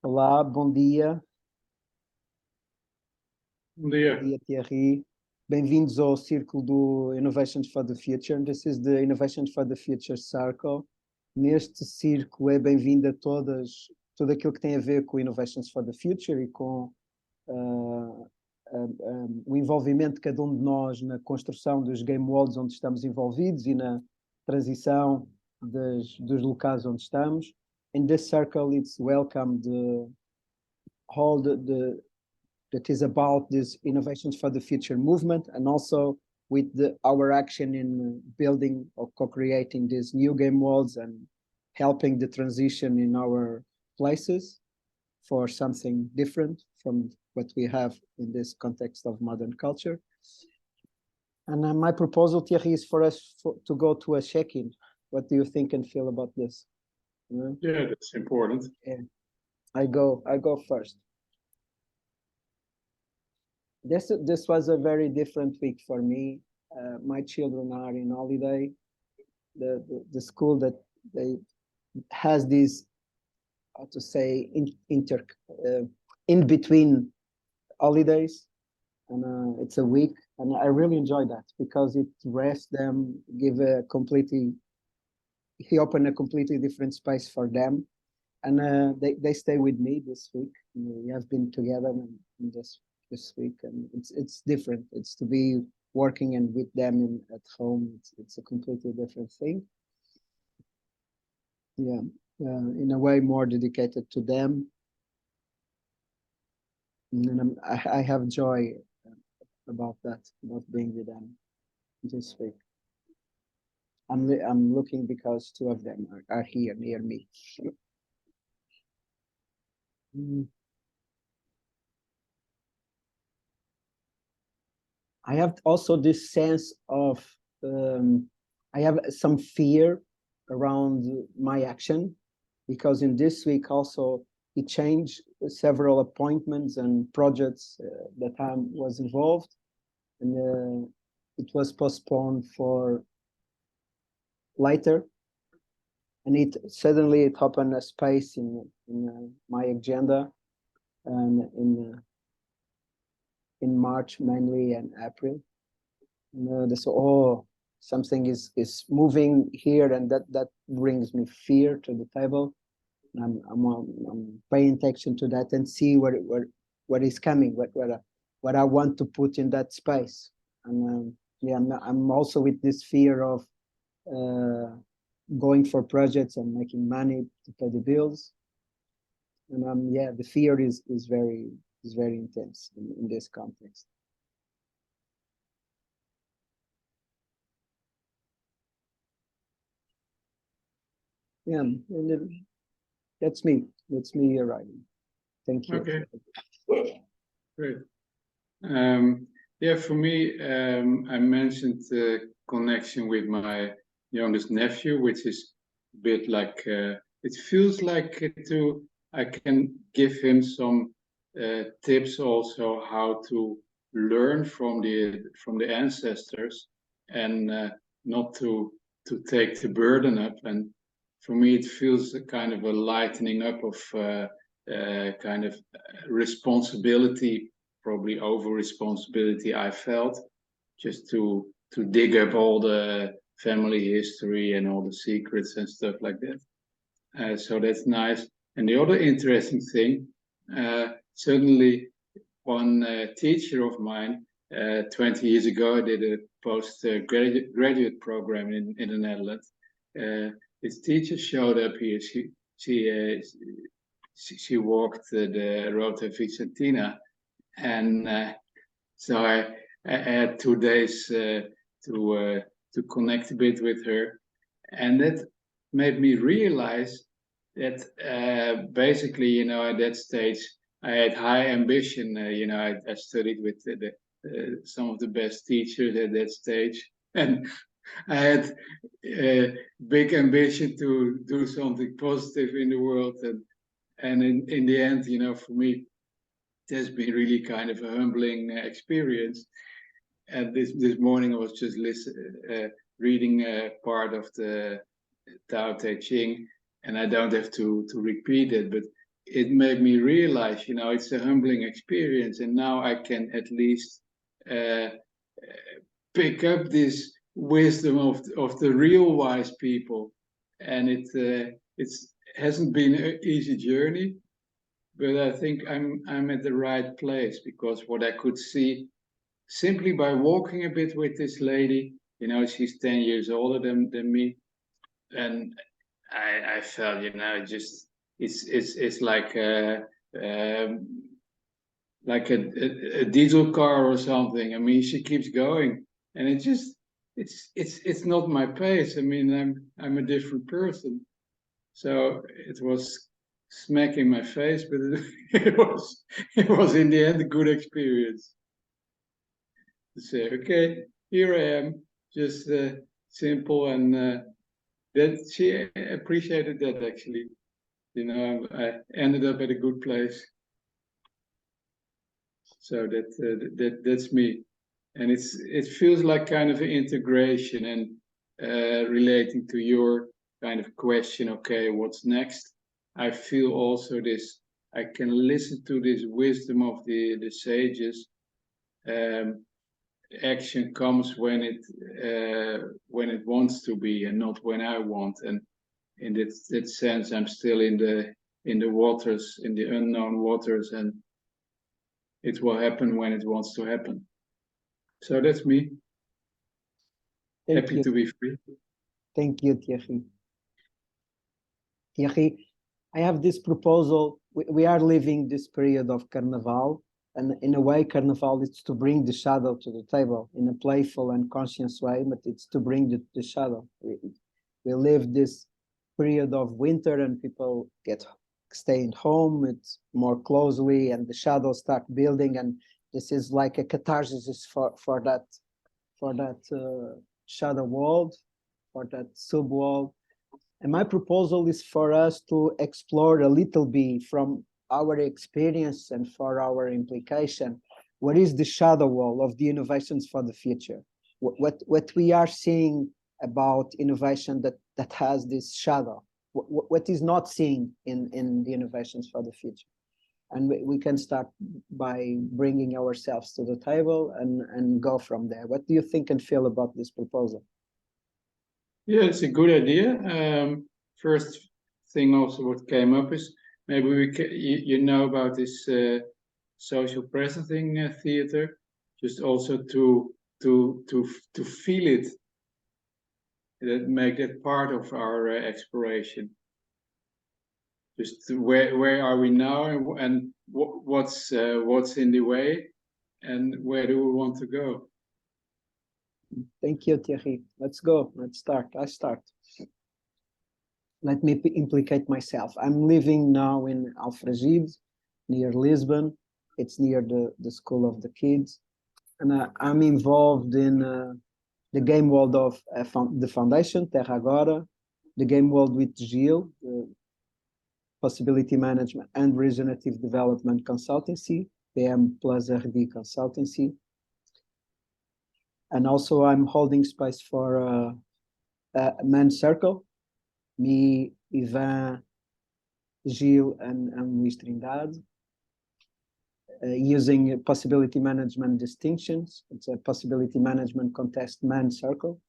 Olá, bom dia. Bom dia. Bom dia, Thierry. Bem-vindos ao círculo do Innovations for the Future. This is the Innovations for the Future Circle. Neste círculo é bem-vindo a tudo aquilo que tem a ver com Innovations for the Future e com o envolvimento de cada um de nós na construção dos game worlds onde estamos envolvidos e na transição dos locais onde estamos. In this circle, it's welcome all that is about this Innovations for the Future movement, and also with our action in building or co-creating these new game worlds and helping the transition in our places for something different from what we have in this context of modern culture. And my proposal, Thierry, is for us to go to a check-in. What do you think and feel about this? Yeah, that's important. Yeah. I go first. This was a very different week for me. My children are in holiday. The school that they has this, how to say, in between holidays, and it's a week, and I really enjoy that because it rests them, he opened a completely different space for them, and they stay with me this week. We have been together in this week, and it's different. It's to be working and with them at home. It's a completely different thing. Yeah, in a way more dedicated to them, and I have joy about that, about being with them this week. I'm looking because two of them are here near me. I have also this sense of I have some fear around my action, because in this week also it changed several appointments and projects that I was involved, and it was postponed for later, and it suddenly opened a space in my agenda, and in March mainly and April. Something is moving here, and that brings me fear to the table. I'm paying attention to that and see what is coming, what I want to put in that space. And yeah, I'm also with this fear of going for projects and making money to pay the bills. And yeah, the fear is very intense in this context. Yeah, and that's me arriving. Thank you. Okay. Great. Yeah, for me, I mentioned the connection with my youngest nephew, which is a bit like, it feels like I can give him some tips also how to learn from the ancestors, and not to take the burden up. And for me, it feels a kind of a lightening up of kind of responsibility, probably over responsibility I felt, just to dig up all the family history and all the secrets and stuff like that. So that's nice. And the other interesting thing, certainly one teacher of mine 20 years ago, I did a graduate program in the Netherlands. His teacher showed up here. She walked the Rota Vicentina, and so I had 2 days to connect a bit with her, and that made me realize that basically, at that stage, I had high ambition. I studied with some of the best teachers at that stage, and I had big ambition to do something positive in the world, and in the end, for me, it has been really kind of a humbling experience. And this morning I was just reading part of the Tao Te Ching, and I don't have to repeat it, but it made me realize, you know, it's a humbling experience, and now I can at least pick up this wisdom of the real wise people. And it hasn't been an easy journey, but I think I'm at the right place, because what I could see simply by walking a bit with this lady, you know, she's 10 years older than me, and I felt, you know, just it's like a diesel car or something. I mean, she keeps going, and it's not my pace. I mean, I'm a different person. So it was smacking my face, but it was in the end a good experience to say, okay, here I am, just simple, and that she appreciated that actually. You know, I ended up at a good place. So that's me, and it feels like kind of an integration, and relating to your kind of question. Okay, what's next? I feel also this. I can listen to this wisdom of the sages. Action comes when it wants to be, and not when I want. And in that sense, I'm still in the waters, in the unknown waters, and it will happen when it wants to happen. So that's me. Happy to be free. Thank you, Thierry. Thierry, I have this proposal. We are living this period of Carnaval, and in a way, Carnaval is to bring the shadow to the table in a playful and conscious way, but it's to bring the shadow. We live this period of winter, and people staying home, it's more closely, and the shadows start building, and this is like a catharsis for that shadow world, for that sub world. And my proposal is for us to explore a little bit from our experience and for our implication, what is the shadow wall of the innovations for the future? What we are seeing about innovation that has this shadow? What is not seen in the innovations for the future? And we can start by bringing ourselves to the table and go from there. What do you think and feel about this proposal? Yeah, it's a good idea. First thing also what came up is maybe you know about this social presenting theater, just also to feel it, that make that part of our exploration. Just where are we now, and what's in the way, and where do we want to go? Thank you, Thierry. Let's go. Let's start. I start. Let me implicate myself. I'm living now in Aljezur, near Lisbon. It's near the school of the kids, and I'm involved in the game world of the foundation, Terra Agora, the game world with Gilles, possibility management and regenerative development consultancy, PM plus RD consultancy. And also I'm holding space for a men's circle, me, Ivan, Gilles, and Luís Trindade, using possibility management distinctions. It's a possibility management contest men's circle.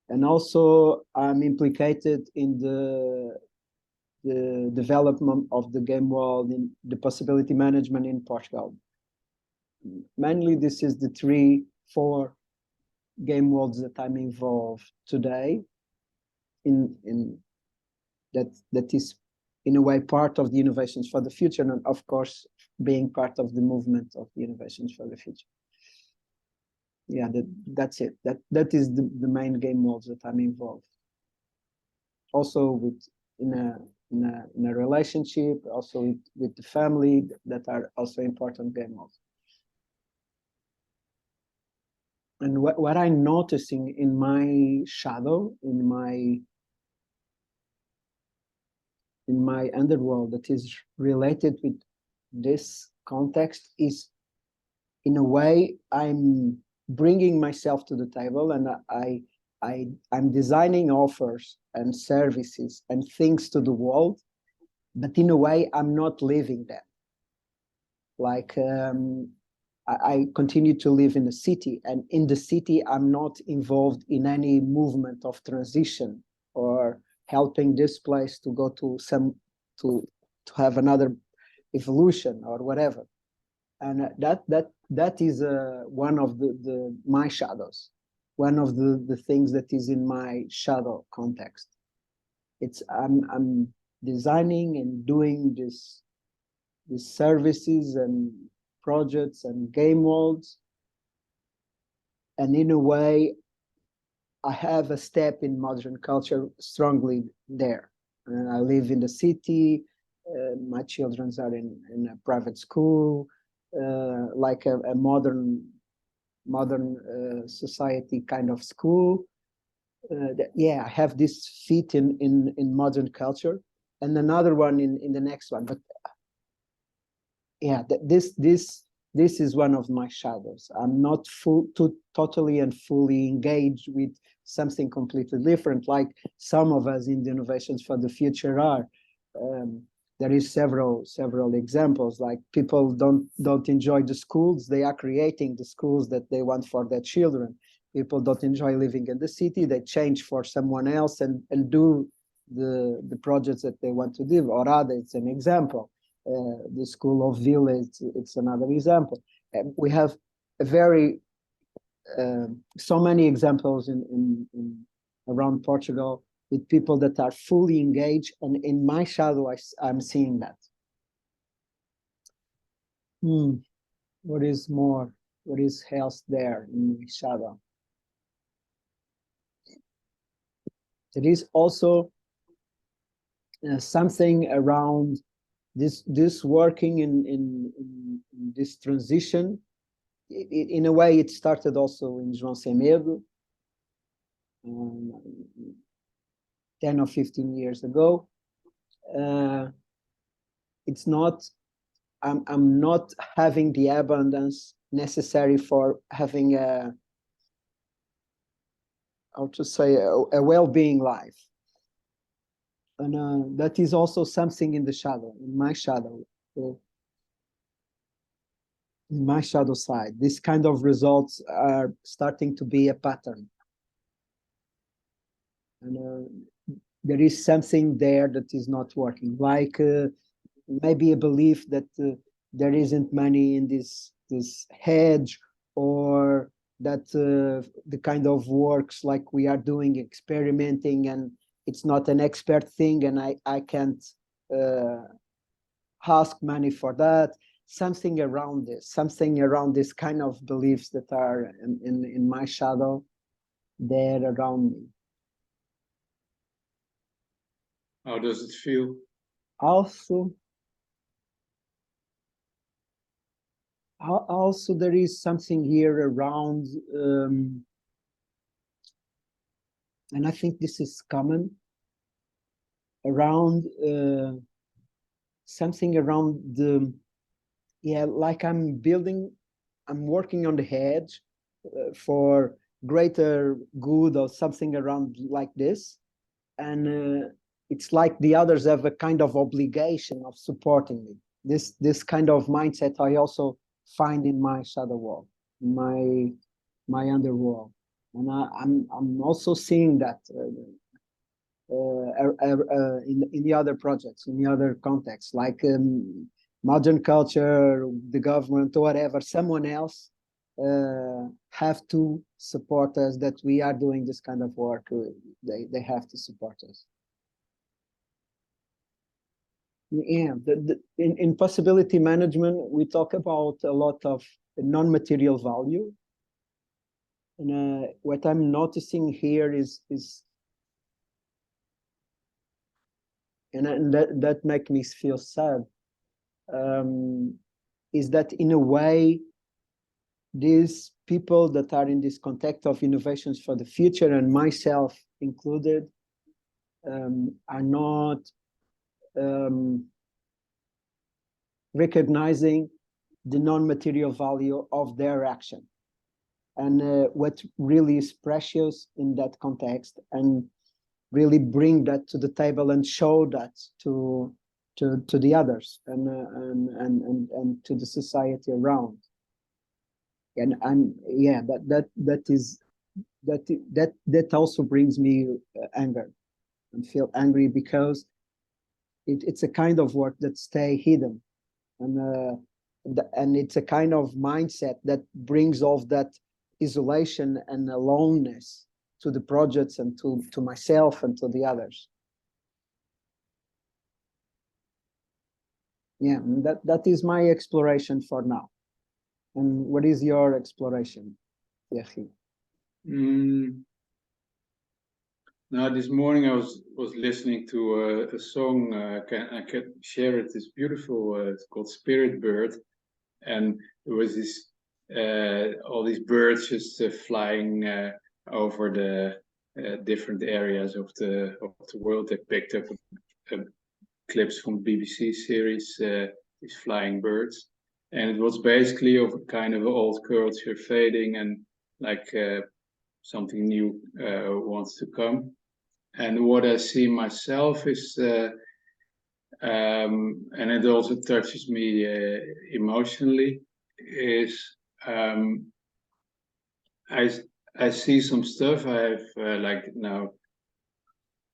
And also I'm implicated in the development of the game world in the possibility management in Portugal. Mainly this is the 3-4 game worlds that I'm involved today in that is in a way part of the innovations for the future, and of course being part of the movement of the innovations for the future. Yeah, that's it. That is the main game worlds that I'm involved. Also in a relationship, also with the family, that are also important game worlds. And what I'm noticing in my shadow, in my underworld that is related with this context is, in a way, I'm bringing myself to the table, and I'm designing offers and services and things to the world, but in a way, I'm not living them. Like I continue to live in the city, and in the city, I'm not involved in any movement of transition or helping this place to go to to have another evolution or whatever. And that is one of my shadows, one of the things that is in my shadow context. It's I'm designing and doing these services and projects and game worlds, and in a way, I have a step in modern culture strongly there. And I live in the city. My children are in a private school, like a modern society kind of school. Yeah, I have this feet in modern culture, and another one in the next one. But yeah, this is one of my shadows. I'm not totally and fully engaged with something completely different, like some of us in the Innovations for the Future are. There is several examples, like people don't enjoy the schools. They are creating the schools that they want for their children. People don't enjoy living in the city. They change for someone else and do the projects that they want to do. Or rather, it's an example. The School of Village, it's another example. We have a very so many examples in around Portugal with people that are fully engaged, and in my shadow, I'm seeing that. What is more? What is else there in my shadow? There is also something around this working in this transition. In a way, it started also in João Sem Medo, 10 or 15 years ago. It's not, I'm not having the abundance necessary for having how to say, a well-being life. And that is also something in the shadow, in my shadow. In my shadow side, this kind of results are starting to be a pattern. And there is something there that is not working, like maybe a belief that there isn't money in this hedge, or that the kind of works like we are doing, experimenting, and it's not an expert thing, and I can't ask money for that. Something around this kind of beliefs that are in my shadow, there around me. How does it feel? Also, there is something here around, and I think this is common, around something around like I'm working on the hedge for greater good or something around like this. And it's like the others have a kind of obligation of supporting me. This kind of mindset I also find in my shadow world, my underworld, and I'm also seeing that in the other projects, in the other contexts, like modern culture, the government, or whatever. Someone else have to support us, that we are doing this kind of work. They have to support us. Yeah, in possibility management, we talk about a lot of non-material value. And what I'm noticing here is and that makes me feel sad, is that in a way, these people that are in this context of innovations for the future, and myself included, are not recognizing the non-material value of their action. and what really is precious in that context, and really bring that to the table and show that to the others and to the society around. And yeah, that also brings me anger, and feel angry because it's a kind of work that stay hidden, and it's a kind of mindset that brings off that isolation and aloneness to the projects and to myself and to the others. Yeah, that is my exploration for now. And what is your exploration, Thierry? Now, this morning I was listening to a song. I can share it. It's beautiful. It's called Spirit Bird, and there was this all these birds just flying over the different areas of the world. They picked up clips from BBC series, these flying birds, and it was basically of a kind of old culture fading, and like something new wants to come. And what I see myself is, and it also touches me emotionally, is I see some stuff. I have like now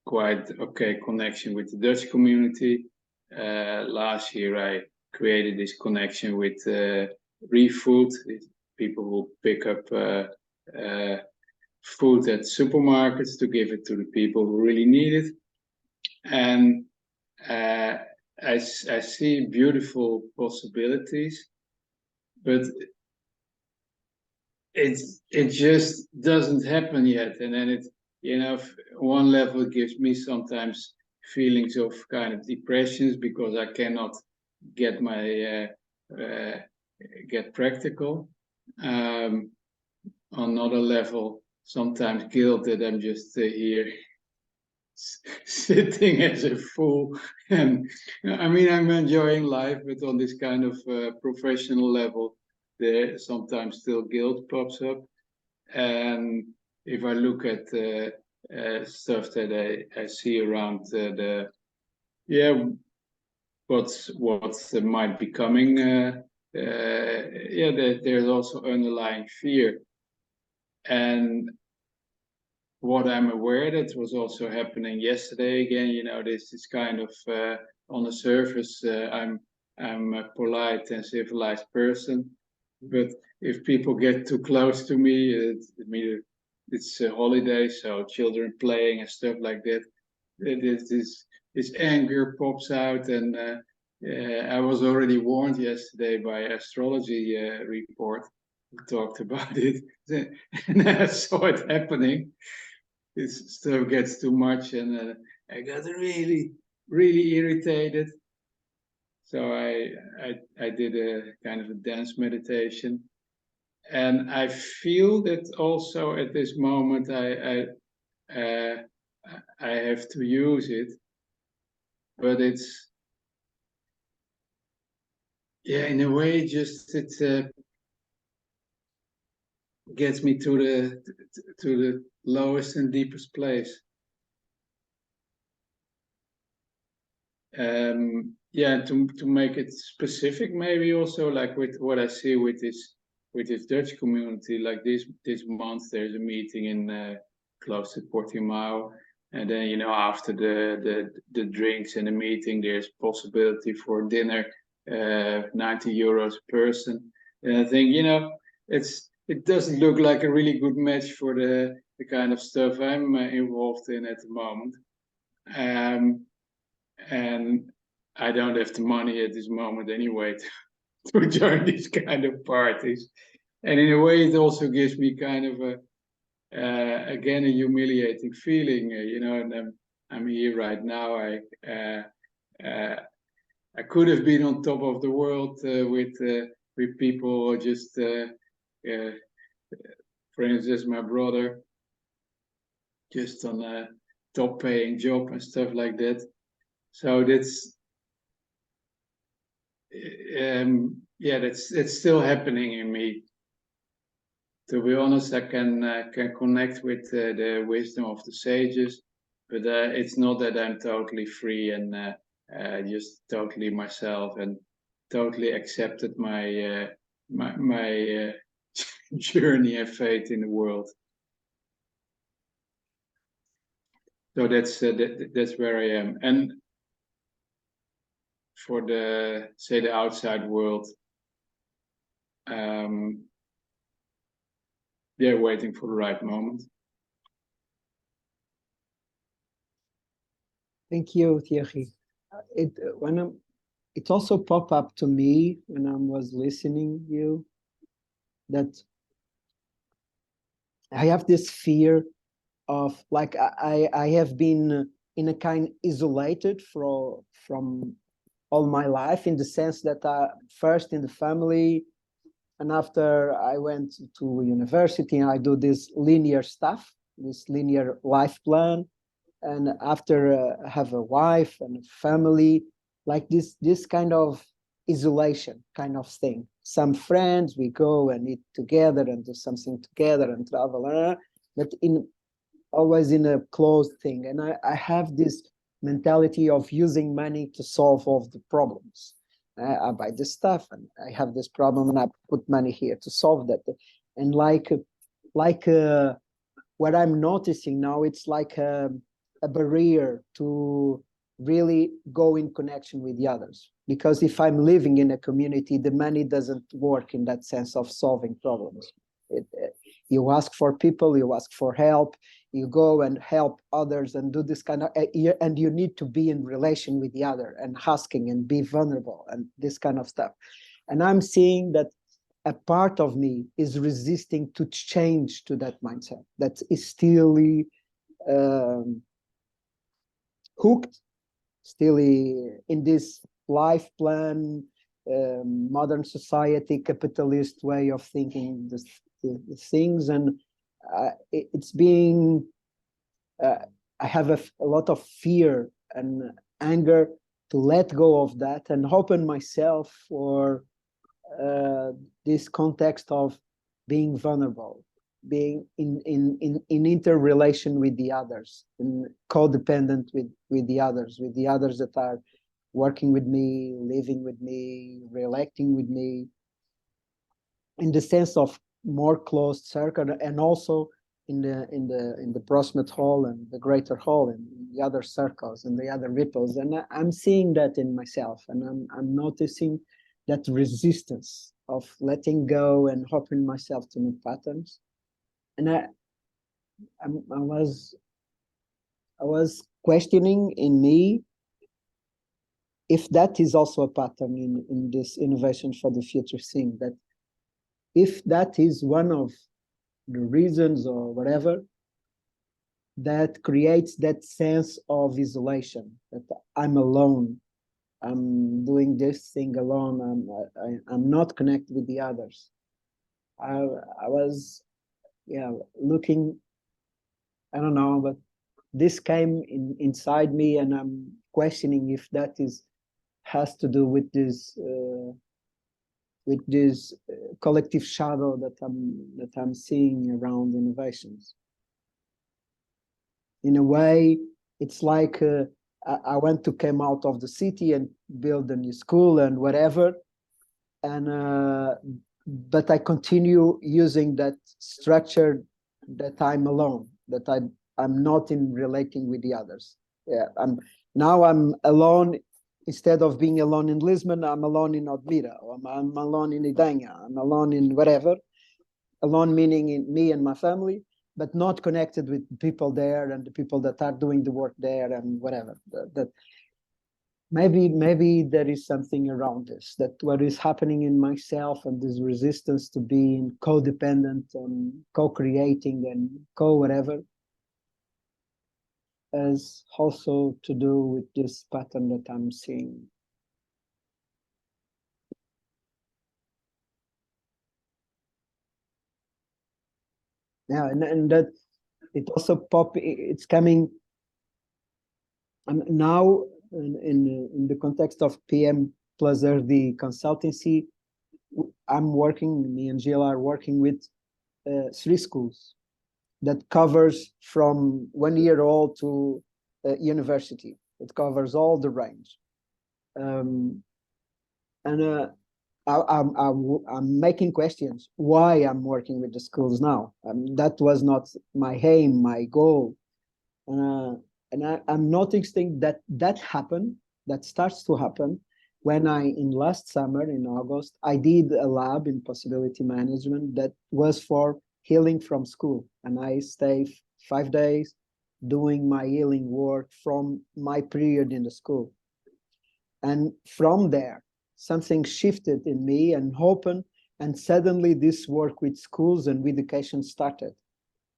quite okay connection with the Dutch community. Last year I created this connection with ReFood, people who pick up food at supermarkets to give it to the people who really need it. And I see beautiful possibilities, but it just doesn't happen yet. And then it, you know, one level gives me sometimes feelings of kind of depressions because I cannot get my get practical. On another level, sometimes guilt that I'm just here sitting as a fool. And I mean, I'm enjoying life, but on this kind of professional level, there sometimes still guilt pops up. And if I look at stuff that I see around what might be coming, there's also underlying fear. And what I'm aware that was also happening yesterday again, you know, this is kind of on the surface, I'm a polite and civilized person, but if people get too close to me, it's a holiday, so children playing and stuff like that, this anger pops out. And I was already warned yesterday by astrology report who talked about it, and I saw it happening. This stuff gets too much, and I got really, really irritated. So I did a kind of a dance meditation, and I feel that also at this moment I have to use it, but it's, yeah, in a way, just it gets me to the lowest and deepest place. Yeah, to make it specific, maybe also like with what I see with this Dutch community, like this month there's a meeting in close to Portimao, and then, you know, after the drinks and the meeting, there's possibility for dinner, 90 euros a person. And I think, you know, it doesn't look like a really good match for the kind of stuff I'm involved in at the moment. And I don't have the money at this moment anyway to join these kind of parties. And in a way, it also gives me kind of again a humiliating feeling, you know. And I'm here right now. I could have been on top of the world with people, just for instance, my brother, just on a top-paying job and stuff like that. So that's that's still happening in me. to be honest, I can connect with the wisdom of the sages, but it's not that I'm totally free and just totally myself and totally accepted my my journey and fate in the world. So that's where I am. And for the, say, the outside world, yeah, waiting for the right moment. Thank you, Thierry. It also popped up to me when I was listening you that I have this fear of, like, I have been in a kind isolated from all my life, in the sense that first in the family, and after I went to university, and I do this linear stuff, this linear life plan, and after I have a wife and a family, like this kind of isolation kind of thing. Some friends, we go and eat together and do something together and travel, but always in a closed thing. And I have this mentality of using money to solve all the problems. I buy this stuff and I have this problem and I put money here to solve that. And like what I'm noticing now, it's like a barrier to really go in connection with the others. Because if I'm living in a community, the money doesn't work in that sense of solving problems. You ask for people, you ask for help, you go and help others and do this kind of, and you need to be in relation with the other and asking and be vulnerable and this kind of stuff. And I'm seeing that a part of me is resisting to change to that mindset that is still hooked, still in this life plan, modern society, capitalist way of thinking the things. And it's being, I have a lot of fear and anger to let go of that and open myself for this context of being vulnerable, being in interrelation with the others, and codependent with the others that are working with me, living with me, reacting with me, in the sense of more closed circle, and also in the proximate whole and the greater whole and the other circles and the other ripples. And I'm seeing that in myself, and I'm noticing that resistance of letting go and opening myself to new patterns. And I was questioning in me if that is also a pattern in this innovation for the future thing, that if that is one of the reasons or whatever that creates that sense of isolation, that I'm alone, I'm doing this thing alone, I'm not connected with the others. I was, yeah, looking, I don't know, but this came inside me, and I'm questioning if that has to do with this collective shadow that I'm seeing around innovations. In a way, it's like I want to come out of the city and build a new school and whatever, and but I continue using that structure that I'm alone, that I'm not in relating with the others. Yeah, I'm alone. Instead of being alone in Lisbon, I'm alone in Odmira, or I'm alone in Idanha, I'm alone in whatever. Alone meaning in me and my family, but not connected with people there and the people that are doing the work there and whatever. That maybe there is something around this, that what is happening in myself and this resistance to being codependent and co-creating and co-whatever has also to do with this pattern that I'm seeing. Yeah, and that it also it's coming now in the context of PM plus RD consultancy. I'm working, me and Jill are working with 3 schools that covers from 1 year old to university. It covers all the range. And I'm making questions why I'm working with the schools now. That was not my aim, my goal. And I'm noticing that happened, that starts to happen when in last summer in August, I did a lab in possibility management that was for healing from school. And I stayed 5 days doing my healing work from my period in the school. And from there, something shifted in me and opened, and suddenly this work with schools and with education started.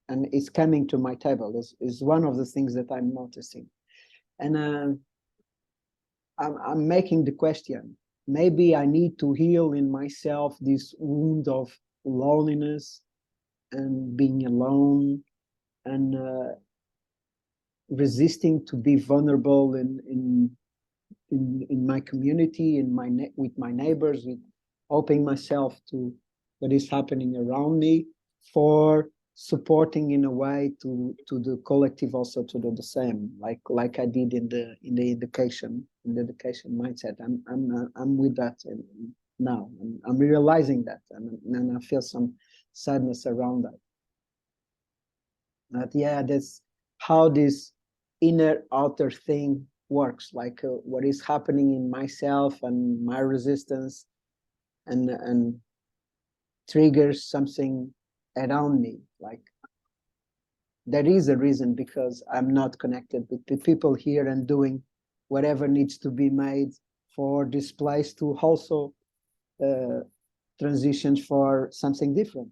And it's coming to my table is one of the things that I'm noticing. And I'm making the question, maybe I need to heal in myself this wound of loneliness and being alone and resisting to be vulnerable in my community, with my neighbors, with opening myself to what is happening around me, for supporting in a way to the collective also to do the same, like I did in the education mindset. I'm with that now. I'm realizing that, and I feel some sadness around that. But yeah, that's how this inner outer thing works, like what is happening in myself and my resistance and triggers something around me. Like there is a reason, because I'm not connected with the people here and doing whatever needs to be made for this place to also transition for something different.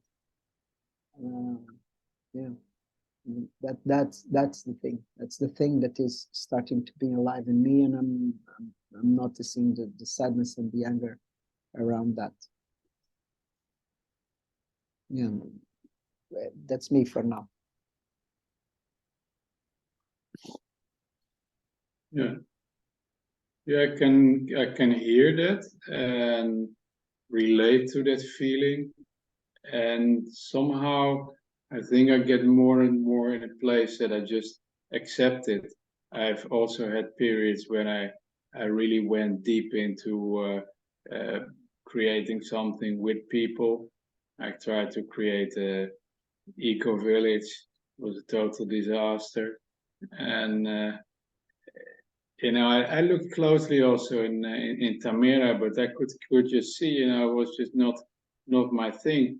Yeah. That's the thing. That's the thing that is starting to be alive in me, and I'm noticing the sadness and the anger around that. Yeah, that's me for now. Yeah, I can hear that and relate to that feeling, and somehow I think I get more and more in a place that I just accept it. I've also had periods when I really went deep into creating something with people. I tried to create a eco village. It was a total disaster, and I looked closely also in Tamera, but I could just see, it was just not my thing.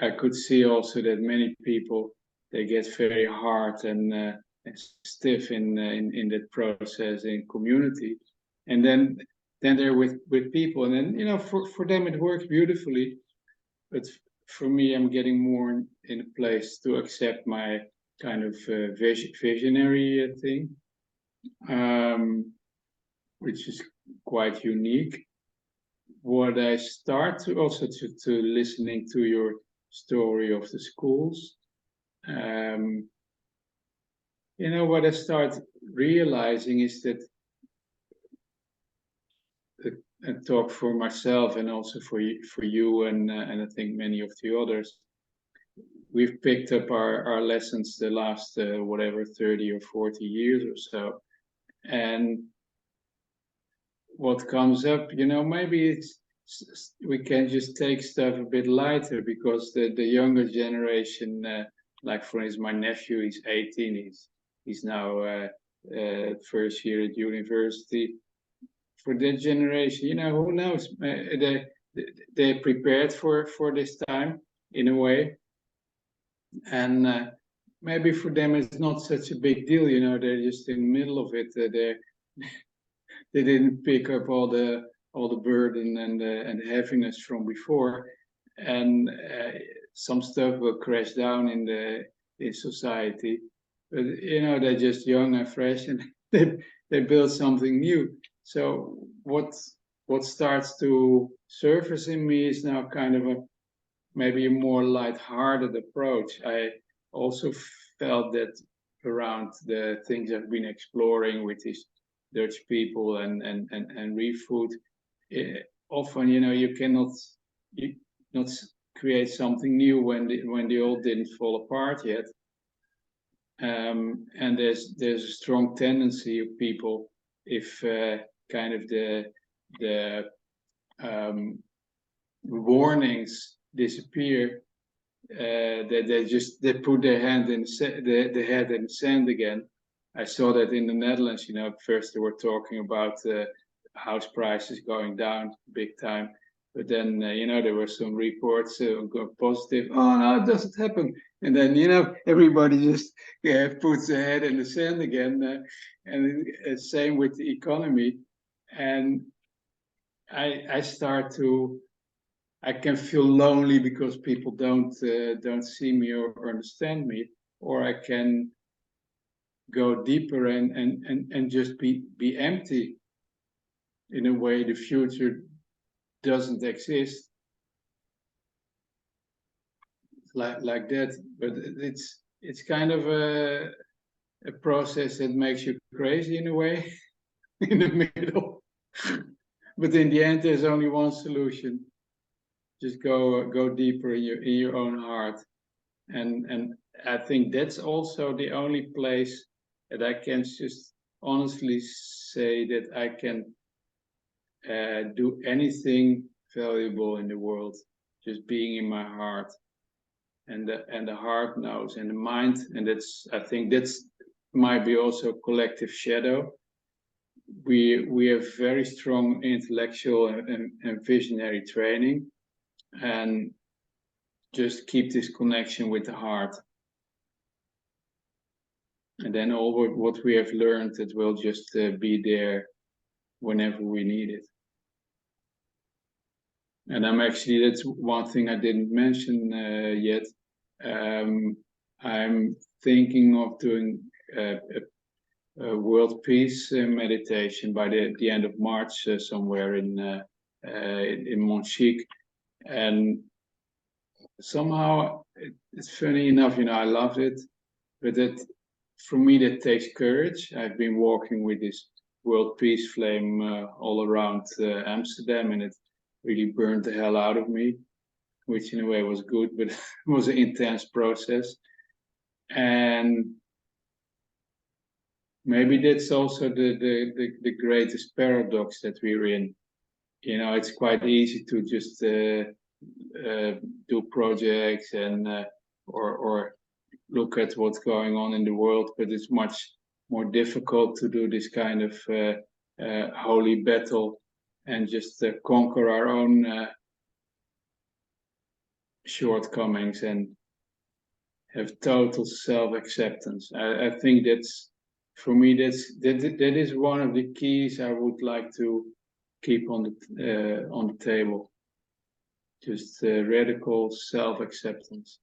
I could see also that many people, they get very hard and stiff in that process in community, and then they're with people, and then for them it works beautifully, but for me I'm getting more in a place to accept my kind of visionary thing, which is quite unique. What I start to also to listening to your story of the schools, what I start realizing is that, and talk for myself and also for you and I think many of the others, we've picked up our lessons the last whatever 30 or 40 years or so, and what comes up, maybe we can just take stuff a bit lighter, because the younger generation, like for instance my nephew, he's 18, he's now first year at university. For that generation, who knows, they're prepared for this time in a way, and maybe for them it's not such a big deal, they're just in the middle of it. They didn't pick up all the burden and heaviness from before, and some stuff will crash down in society, but they're just young and fresh, and they build something new. So what starts to surface in me is now kind of maybe a more light-hearted approach. I also felt that around the things I've been exploring with these Dutch people and reef food, often you cannot create something new when the old didn't fall apart yet. And there's a strong tendency of people, if kind of the warnings disappear, that they put their hand in the head in the sand again. I saw that in the Netherlands. You know, first they were talking about house prices going down big time, but then you know, there were some reports going positive. Oh no, it doesn't happen. And then you know, everybody just puts their head in the sand again. And same with the economy. And I start to. I can feel lonely because people don't see me or understand me, or I can go deeper and just be empty. In a way, the future doesn't exist like that. But it's kind of a process that makes you crazy in a way, in the middle. But in the end, there's only one solution. Just go deeper in your own heart, and I think that's also the only place that I can just honestly say that I can do anything valuable in the world, just being in my heart, and the heart knows, and the mind, and I think that's might be also collective shadow. We have very strong intellectual and visionary training, and just keep this connection with the heart. And then all what we have learned, it will just be there whenever we need it. And that's one thing I didn't mention yet. I'm thinking of doing a world peace meditation by the end of March somewhere in Montchique. And somehow, it's funny enough, you know, I loved it, but for me, that takes courage. I've been walking with this world peace flame all around Amsterdam, and it really burned the hell out of me, which in a way was good, but it was an intense process. And maybe that's also the greatest paradox that we're in. You know, it's quite easy to just do projects and or look at what's going on in the world, but it's much more difficult to do this kind of holy battle and just conquer our own shortcomings and have total self-acceptance. I think that's, for me, that is one of the keys I would like to keep on the table. Just radical self-acceptance.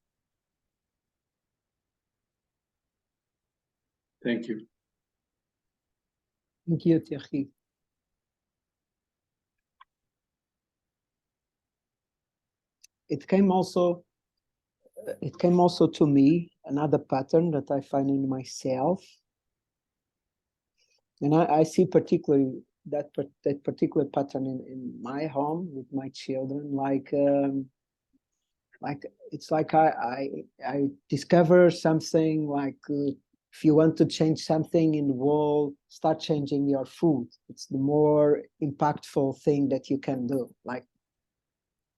Thank you. Thank you, Thierry. It came also to me another pattern that I find in myself, and I see particularly that particular pattern in my home with my children. Like it's like I discover something like. If you want to change something in the world, start changing your food. It's the more impactful thing that you can do. Like,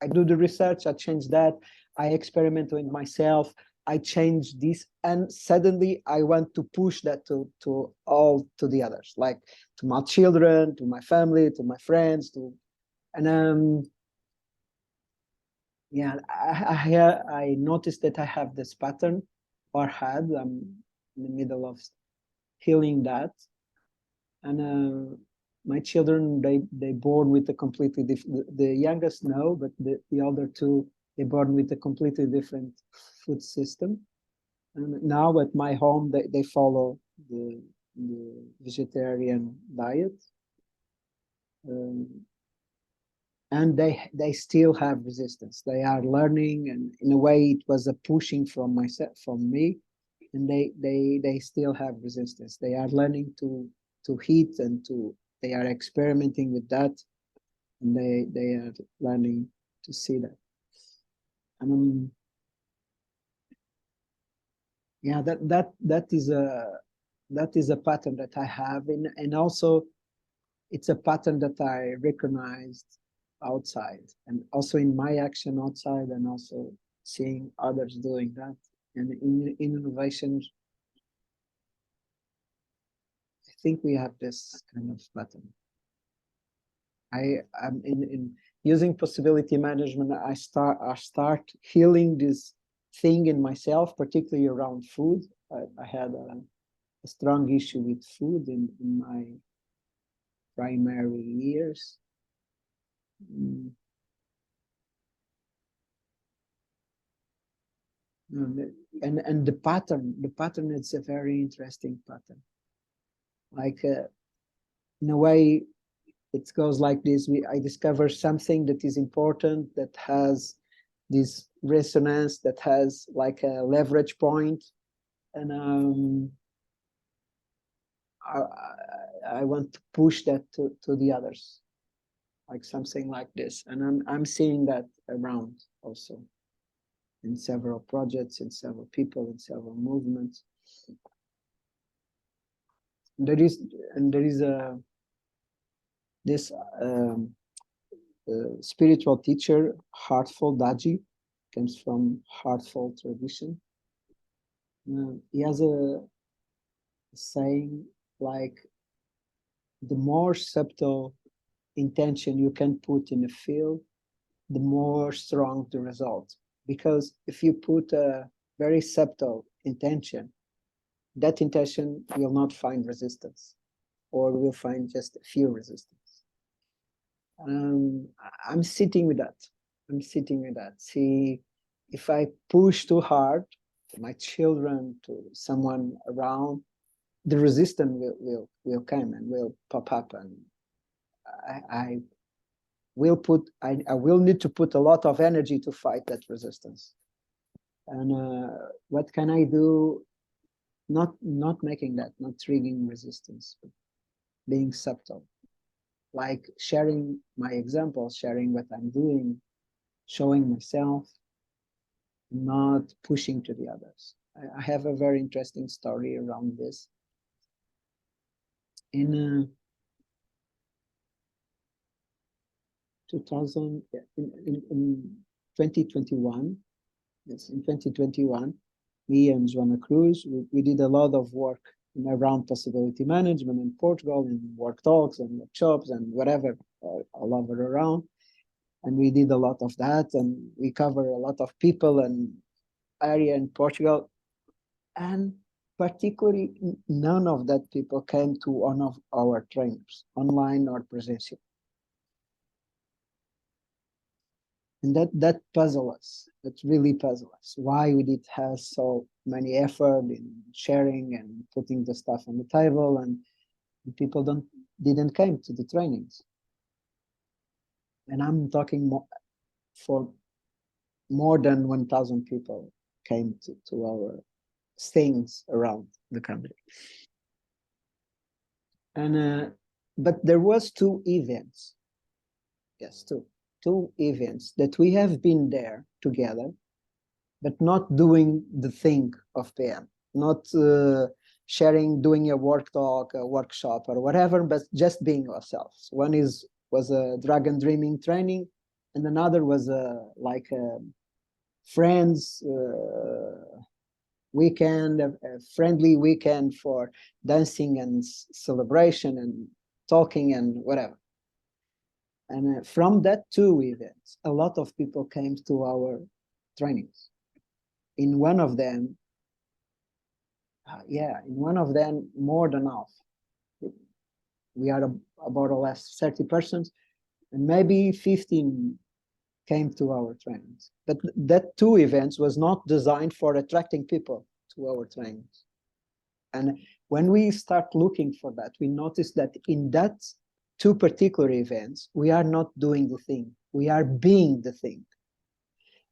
I do the research, I change that, I experiment with myself, I change this, and suddenly I want to push that to the others, like to my children, to my family, to my friends, yeah, I noticed that I have this pattern, or had. In the middle of healing that, and my children, they born with a completely different. The youngest no, but the other two, they born with a completely different food system. And now at my home, they follow the vegetarian diet, and they still have resistance. They are learning, and in a way, it was a pushing from me. And they still have resistance. They are learning to heat, and they are experimenting with that, and they are learning to see that. And yeah, that is a pattern that I have, and also it's a pattern that I recognized outside, and also in my action outside, and also seeing others doing that. And in innovation, I think we have this kind of pattern. I'm in using possibility management. I start healing this thing in myself, particularly around food. I had a strong issue with food in my primary years. And the pattern is a very interesting pattern. Like in a way, it goes like this. I discover something that is important, that has this resonance, that has like a leverage point, and I want to push that to the others, like something like this. And I'm seeing that around also in several projects, in several people, in several movements. There is a this spiritual teacher, Heartful Daji, comes from Heartful tradition. He has a saying like, the more subtle intention you can put in a field, the more strong the result. Because if you put a very subtle intention, that intention will not find resistance, or will find just a few resistance. I'm sitting with that. I'm sitting with that. See, if I push too hard to my children, to someone around, the resistance will come and will pop up, and I will need to put a lot of energy to fight that resistance. And what can I do? Not making that, not triggering resistance, but being subtle, like sharing my examples, sharing what I'm doing, showing myself, not pushing to the others. I have a very interesting story around this. In 2021, yes, in 2021, me and Joana Cruz, we did a lot of work around possibility management in Portugal, in work talks and workshops and whatever, all over around. And we did a lot of that, and we cover a lot of people and area in Portugal. And particularly, none of that people came to one of our trainers, online or presential. And that puzzles us. That really puzzles us. Why we did have so many effort in sharing and putting the stuff on the table, and people didn't come to the trainings. And I'm talking for more than 1,000 people came to our things around the country. And but there was two events. Yes, two events that we have been there together, but not doing the thing of PM, not sharing, doing a work talk, a workshop, or whatever, but just being ourselves. One was a dragon dreaming training, and another was like a friends weekend, a friendly weekend for dancing and celebration and talking and whatever. And from that two events, a lot of people came to our trainings. In one of them, more than half. We are about less 30 persons, and maybe 15 came to our trainings. But that two events was not designed for attracting people to our trainings. And when we start looking for that, we notice that in that two particular events, we are not doing the thing. We are being the thing.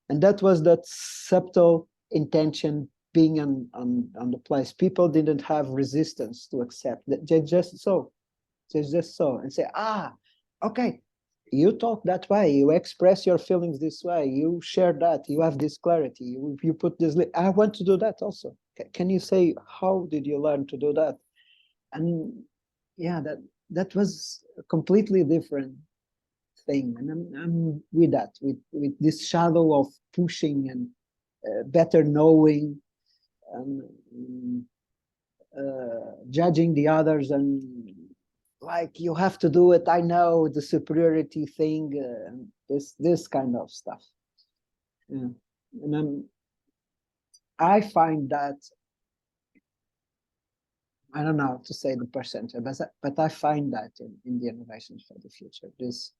And that was that subtle intention being on the place. People didn't have resistance to accept that. They just saw and say, okay, you talk that way, you express your feelings this way, you share that, you have this clarity, you put this, I want to do that also. Can you say, how did you learn to do that? And yeah, that was a completely different thing. And I'm with that, with this shadow of pushing and better knowing, and judging the others, and like, you have to do it, I know, the superiority thing, this kind of stuff. Yeah. And I find that, I don't know how to say the percentage, but I find that in the innovations for the future, this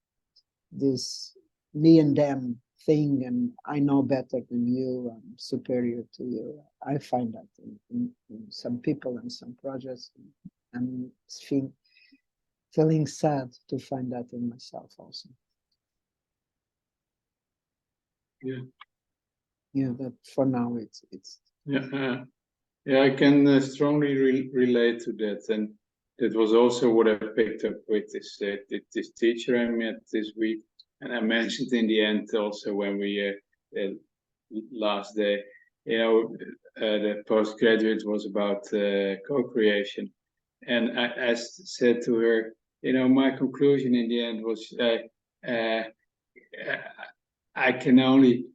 me and them thing, and I know better than you, I'm superior to you. I find that in some people and some projects, and feeling sad to find that in myself also. Yeah. Yeah, that for now it's. Yeah, yeah, I can strongly relate to that, and that was also what I picked up with this teacher I met this week, and I mentioned in the end also when we last day, you know, the postgraduate was about co-creation, and I said to her, you know, my conclusion in the end was I can only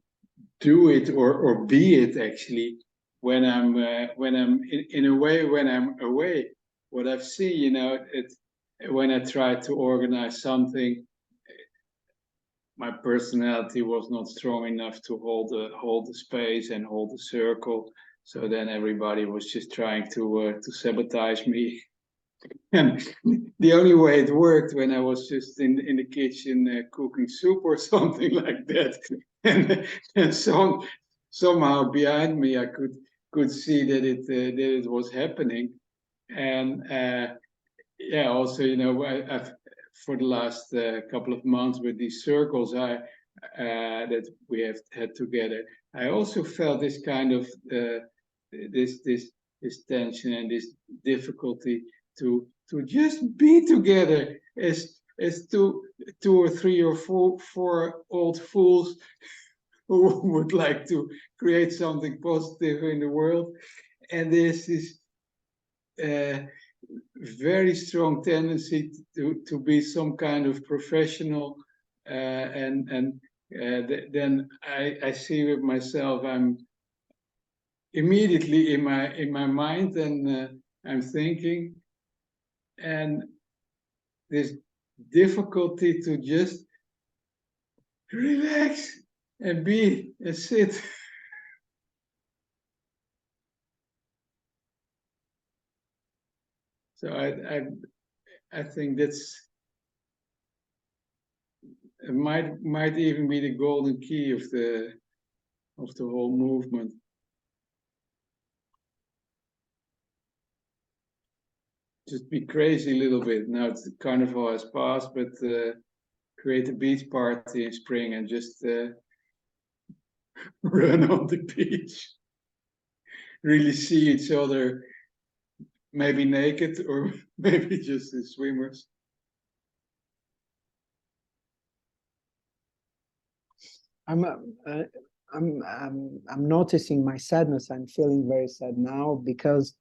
do it or be it actually when I'm in a way when I'm away. What I've seen, you know, when I try to organize something, my personality was not strong enough to hold the space and hold the circle. So then everybody was just trying to sabotage me. And the only way it worked when I was just in the kitchen cooking soup or something like that, and somehow behind me I could see that it was happening, and yeah, also, you know, I've for the last couple of months with these circles that we have had together, I also felt this kind of this tension and this difficulty to just be together as two or three or four old fools who would like to create something positive in the world, and there's this very strong tendency to be some kind of professional, and then I see with myself, I'm immediately in my mind, and I'm thinking, and this difficulty to just relax and be and sit. So I think that's it might even be the golden key of the whole movement. Just be crazy a little bit. Now the Carnaval has passed, but create a beach party in spring and just run on the beach. Really see each other, maybe naked or maybe just as swimmers. I'm noticing my sadness. I'm feeling very sad now because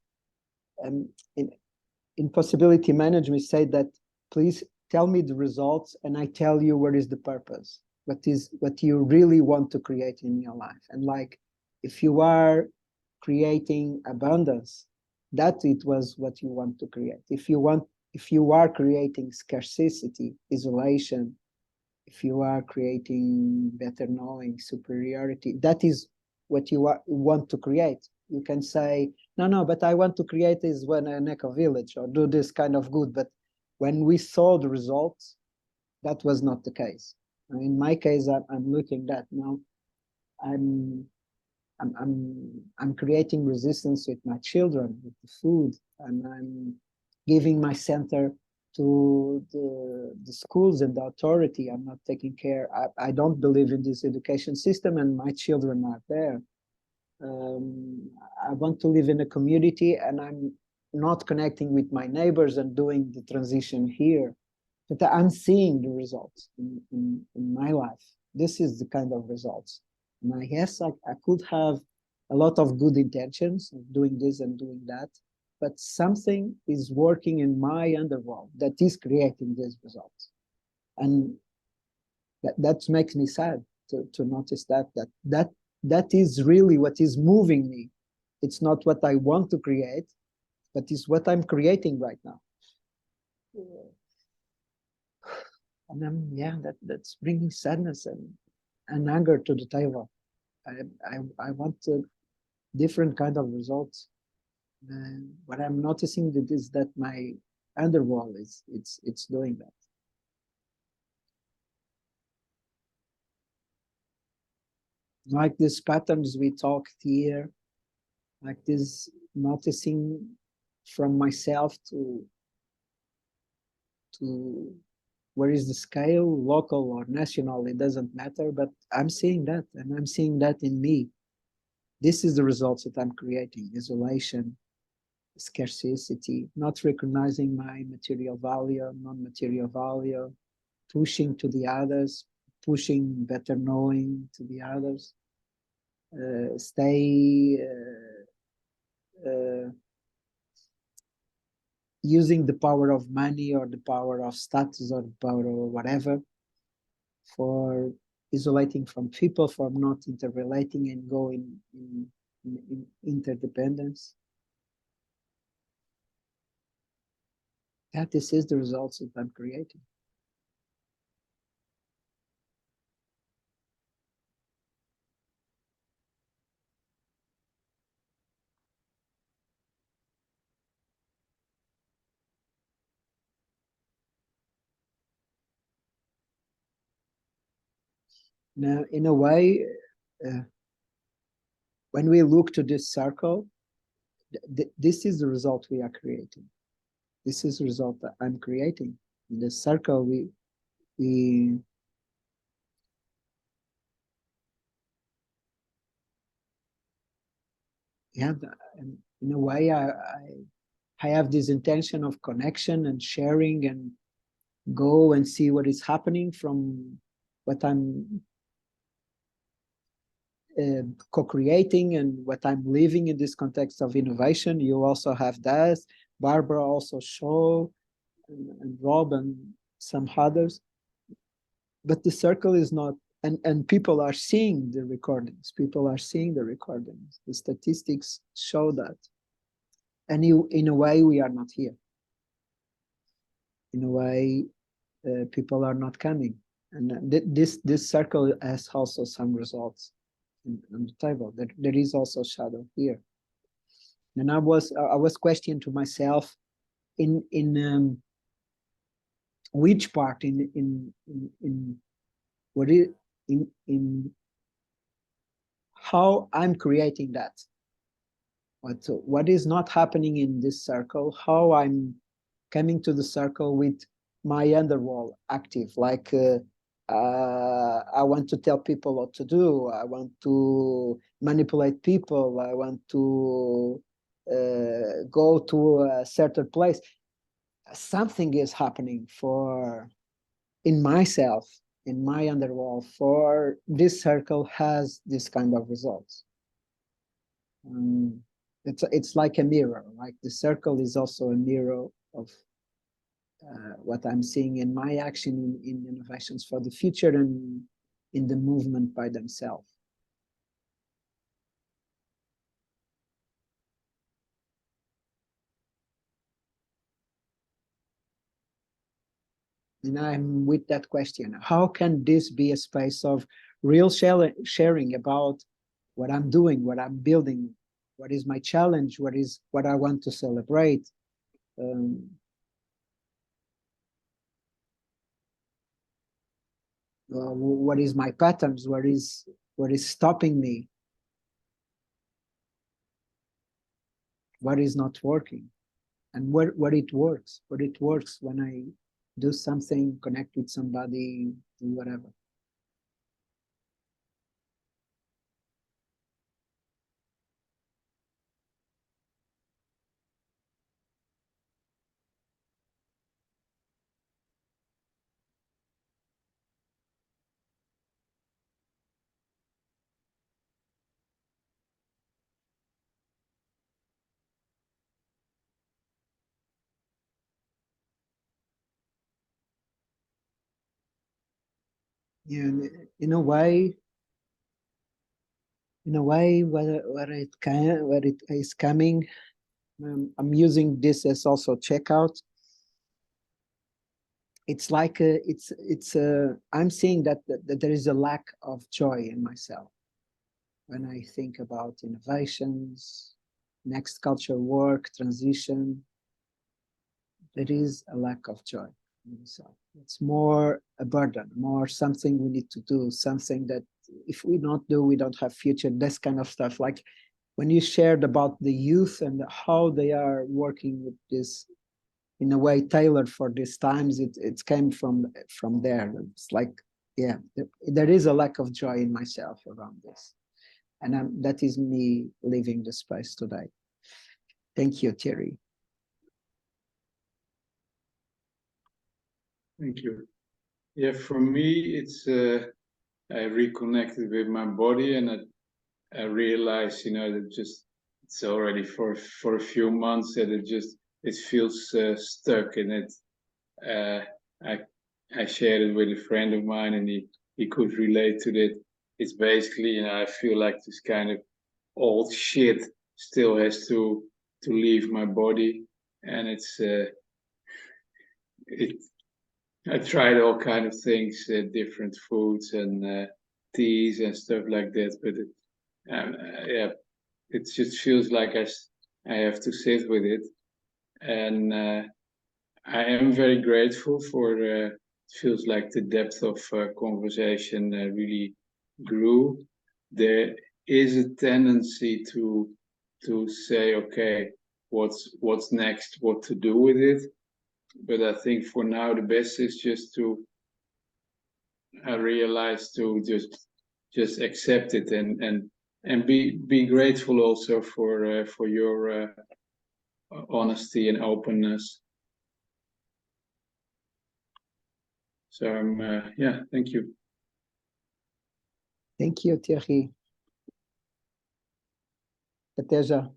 in possibility management say that, please tell me the results and I tell you what is the purpose, what you really want to create in your life. And like, if you are creating abundance, that it was what you want to create. If you are creating scarcity, isolation, if you are creating better knowing, superiority, that is what you want to create. You can say, no, but I want to create this when an eco village or do this kind of good. But when we saw the results, that was not the case. In my case, I'm looking at now. I'm creating resistance with my children, with the food, and I'm giving my center to the schools and the authority. I'm not taking care. I don't believe in this education system, and my children are there. I want to live in a community, and I'm not connecting with my neighbors and doing the transition here. But I'm seeing the results in my life. This is the kind of results. And I guess I could have a lot of good intentions of doing this and doing that, but something is working in my underworld that is creating these results. And that makes me sad to notice that is really what is moving me. It's not what I want to create, but it's what I'm creating right now. And then, yeah, that's bringing sadness and anger to the table. I want a different kind of results. What I'm noticing is that my underworld it's doing that. Like these patterns we talked here, like this noticing from myself to where is the scale, local or national, it doesn't matter, but I'm seeing that, and I'm seeing that in me. This is the results that I'm creating: isolation, scarcity, not recognizing my material value, non-material value, pushing to the others, pushing better knowing to the others, using the power of money or the power of status or the power of whatever for isolating from people, for not interrelating and going in interdependence. That this is the results that I'm creating. Now, in a way, when we look to this circle, this is the result we are creating. This is the result that I'm creating. In this circle, we yeah, in a way, I have this intention of connection and sharing and go and see what is happening from what I'm co-creating and what I'm living in this context of innovation. You also have that. Barbara also show, and Rob and some others. But the circle is not, and people are seeing the recordings. People are seeing the recordings. The statistics show that. And in a way, we are not here. In a way, people are not coming. And this circle has also some results on the table. There is also shadow here. And I was questioning to myself in which part in what is in how I'm creating that. What is not happening in this circle? How I'm coming to the circle with my underworld active, like I want to tell people what to do. I want to manipulate people. I want to go to a certain place. Something is happening in myself, in my underworld, for this circle has this kind of results. It's like a mirror. Like the circle is also a mirror of what I'm seeing in my action in innovations for the future and in the movement by themselves. And I'm with that question. How can this be a space of real sharing about what I'm doing, what I'm building, what is my challenge, what I want to celebrate? What is my patterns? What is stopping me? What is not working? And what it works? What it works when I do something, connect with somebody, do whatever. Yeah, in a way, where it is coming, I'm using this as also checkout. It's like I'm seeing that there is a lack of joy in myself when I think about innovations, next culture work, transition. There is a lack of joy in myself. It's more a burden, more something we need to do, something that if we don't do, we don't have future, this kind of stuff. Like when you shared about the youth and how they are working with this in a way tailored for these times, it came from there. It's like, yeah, there is a lack of joy in myself around this. And that is me leaving the space today. Thank you, Thierry. Thank you. Yeah, for me, it's I reconnected with my body, and I realized, that just it's already for a few months that it feels stuck, and it. I shared it with a friend of mine, and he could relate to it. It's basically, I feel like this kind of old shit still has to leave my body, and I tried all kind of things, different foods and teas and stuff like that, but yeah, it just feels like I have to sit with it, and I am very grateful for. It feels like the depth of conversation really grew. There is a tendency to say, okay, what's next? What to do with it? But I think for now the best is just to realize to just accept it and be grateful also for your honesty and openness. So yeah, thank you. Thank you, Thierry. Até já.